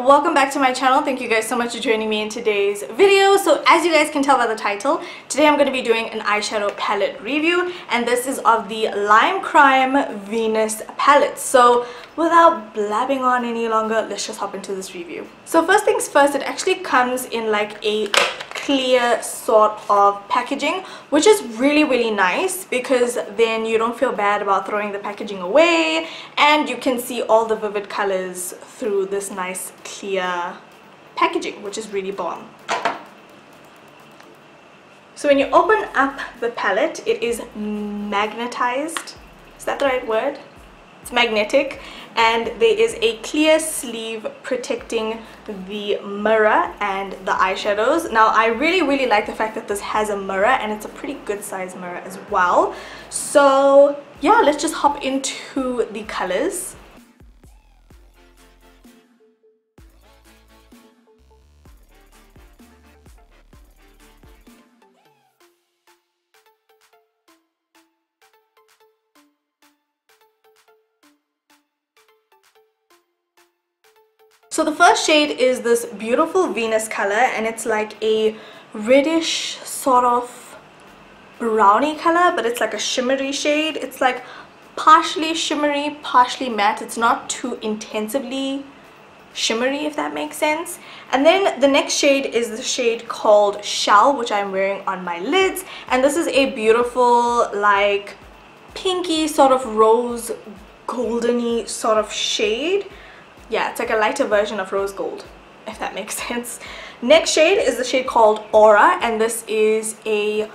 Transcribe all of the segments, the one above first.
welcome back to my channel. Thank you guys so much for joining me in today's video. So as you guys can tell by the title, today I'm going to be doing an eyeshadow palette review, and this is of the Lime Crime Venus palette. So without blabbing on any longer, let's just hop into this review. So first things first, it actually comes in like a clear sort of packaging, which is really nice because then you don't feel bad about throwing the packaging away, and you can see all the vivid colors through this nice clear packaging, which is really bomb. So when you open up the palette, it is magnetized. Is that the right word? It's magnetic, and there is a clear sleeve protecting the mirror and the eyeshadows. Now I really like the fact that this has a mirror, and it's a pretty good size mirror as well. So yeah, let's just hop into the colors. So the first shade is this beautiful Venus color, and it's like a reddish sort of brownie color, but it's like a shimmery shade. It's like partially shimmery, partially matte. It's not too intensively shimmery, if that makes sense. And then the next shade is the shade called Shell, which I'm wearing on my lids, and this is a beautiful like pinky sort of rose goldeny sort of shade. Yeah, it's like a lighter version of rose gold, if that makes sense. Next shade is the shade called Aura, and this is a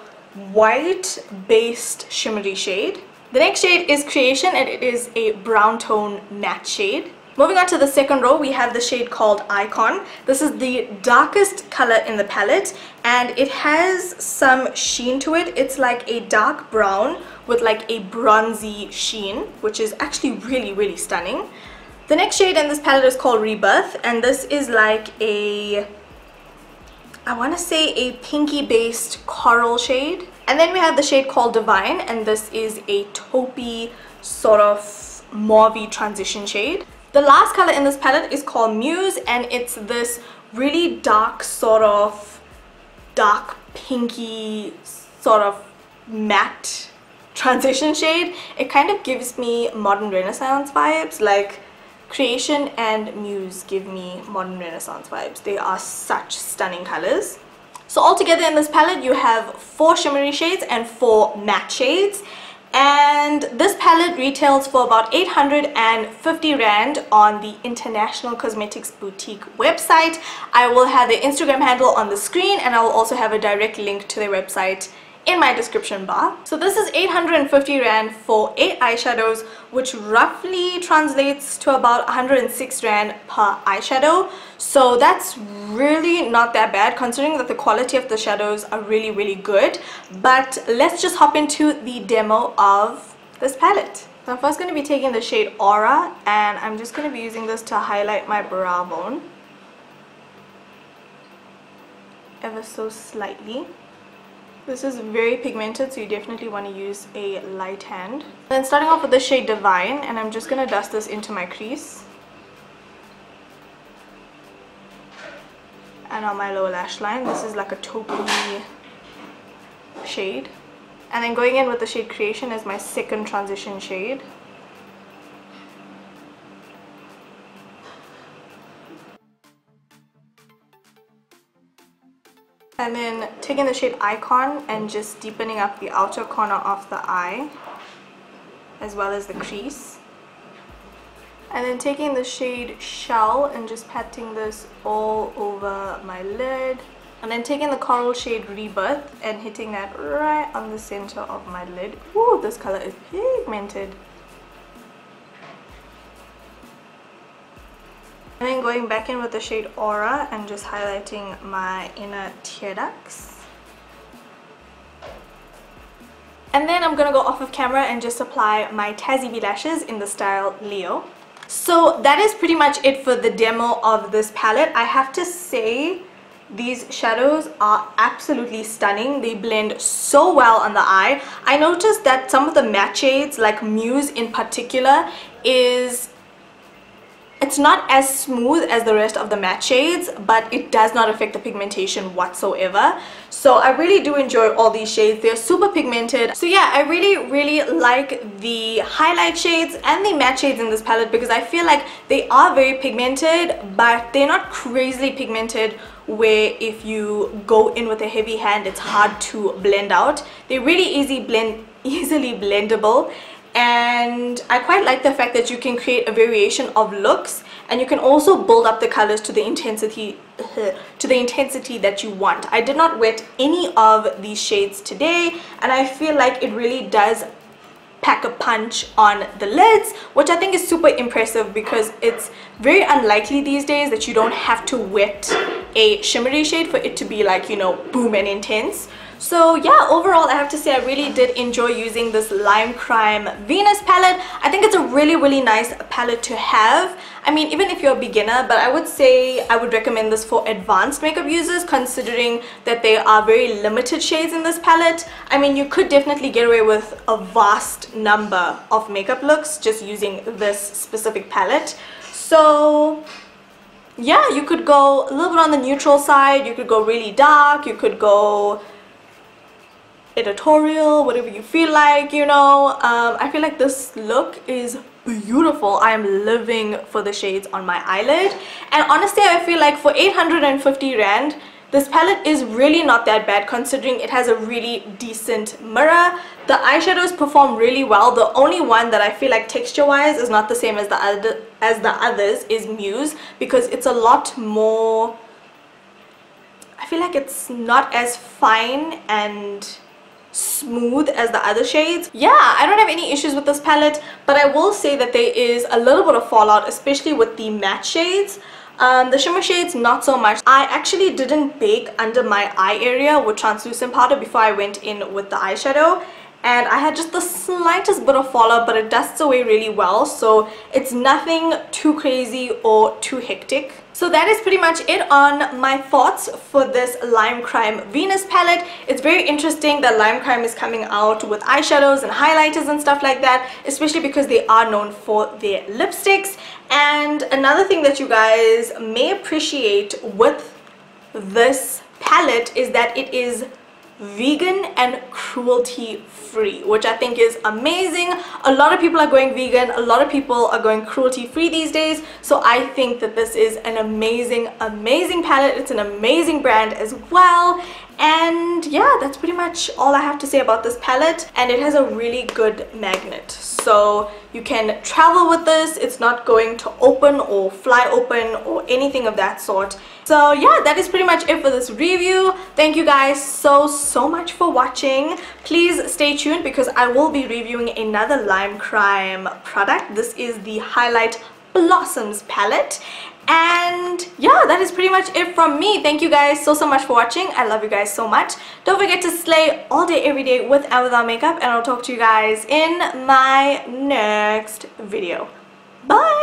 white based shimmery shade. The next shade is Creation, and it is a brown tone matte shade. Moving on to the second row, we have the shade called Icon. This is the darkest color in the palette, and it has some sheen to it. It's like a dark brown with like a bronzy sheen, which is actually really stunning. The next shade in this palette is called Rebirth, and this is like a, I want to say a pinky based coral shade. And then we have the shade called Divine, and this is a taupey sort of mauvey transition shade. The last color in this palette is called Muse, and it's this really dark sort of dark pinky sort of matte transition shade. It kind of gives me modern Renaissance vibes. Like Creation and Muse give me modern Renaissance vibes. They are such stunning colors. So altogether in this palette you have 4 shimmery shades and 4 matte shades, and this palette retails for about 850 Rand on the International Cosmetics Boutique website. I will have their Instagram handle on the screen, and I will also have a direct link to their website in my description bar. So this is 850 Rand for 8 eyeshadows, which roughly translates to about 106 Rand per eyeshadow. So that's really not that bad, considering that the quality of the shadows are really good. But let's just hop into the demo of this palette. So I'm first going to be taking the shade Aura, and I'm just going to be using this to highlight my brow bone ever so slightly. This is very pigmented, so you definitely want to use a light hand. Then starting off with the shade Divine, and I'm just going to dust this into my crease and on my lower lash line. This is like a taupey shade. And then going in with the shade Creation as my second transition shade. And then taking the shade Icon and just deepening up the outer corner of the eye as well as the crease. And then taking the shade Shell and just patting this all over my lid. And then taking the coral shade Rebirth and hitting that right on the center of my lid. Ooh, this color is pigmented. And then going back in with the shade Aura and just highlighting my inner tear ducts. And then I'm going to go off of camera and just apply my Tassie B lashes in the style Leo. So that is pretty much it for the demo of this palette. I have to say these shadows are absolutely stunning. They blend so well on the eye. I noticed that some of the matte shades, like Muse in particular, is it's not as smooth as the rest of the matte shades, but it does not affect the pigmentation whatsoever. So I really do enjoy all these shades. They're super pigmented. So yeah, I really like the highlight shades and the matte shades in this palette because I feel like they are very pigmented, but they're not crazily pigmented where if you go in with a heavy hand it's hard to blend out. They're really easily blendable. And I quite like the fact that you can create a variation of looks, and you can also build up the colors to the intensity that you want. I did not wet any of these shades today, and I feel like it really does pack a punch on the lids, which I think is super impressive because it's very unlikely these days that you don't have to wet a shimmery shade for it to be like, you know, boom and intense. So yeah, overall I have to say I really did enjoy using this Lime Crime Venus palette. I think it's a really nice palette to have. I mean, even if you're a beginner, but I would say I would recommend this for advanced makeup users, considering that there are very limited shades in this palette. I mean, you could definitely get away with a vast number of makeup looks just using this specific palette. So yeah, you could go a little bit on the neutral side, you could go really dark, you could go editorial, whatever you feel like, you know. I feel like this look is beautiful. I am living for the shades on my eyelid, and honestly I feel like for 850 rand this palette is really not that bad considering it has a really decent mirror. The eyeshadows perform really well. The only one that I feel like texture wise is not the same as the others is Muse, because it's a lot more, I feel like it's not as fine and smooth as the other shades. Yeah, I don't have any issues with this palette, but I will say that there is a little bit of fallout, especially with the matte shades. The shimmer shades, not so much. I actually didn't bake under my eye area with translucent powder before I went in with the eyeshadow, and I had just the slightest bit of fallout, but it dusts away really well, so it's nothing too crazy or too hectic. So that is pretty much it on my thoughts for this Lime Crime Venus palette. It's very interesting that Lime Crime is coming out with eyeshadows and highlighters and stuff like that, especially because they are known for their lipsticks. And another thing that you guys may appreciate with this palette is that it is vegan and cruelty free, which I think is amazing. A lot of people are going vegan, a lot of people are going cruelty free these days, so I think that this is an amazing palette. It's an amazing brand as well. And yeah, that's pretty much all I have to say about this palette, and it has a really good magnet, so you can travel with this. It's not going to open or fly open or anything of that sort. So yeah, that is pretty much it for this review. Thank you guys so much for watching. Please stay tuned because I will be reviewing another Lime Crime product. This is the Highlight Blossoms palette. And yeah, that is pretty much it from me. Thank you guys so much for watching. I love you guys so much. Don't forget to slay all day every day with and without makeup, and I'll talk to you guys in my next video. Bye.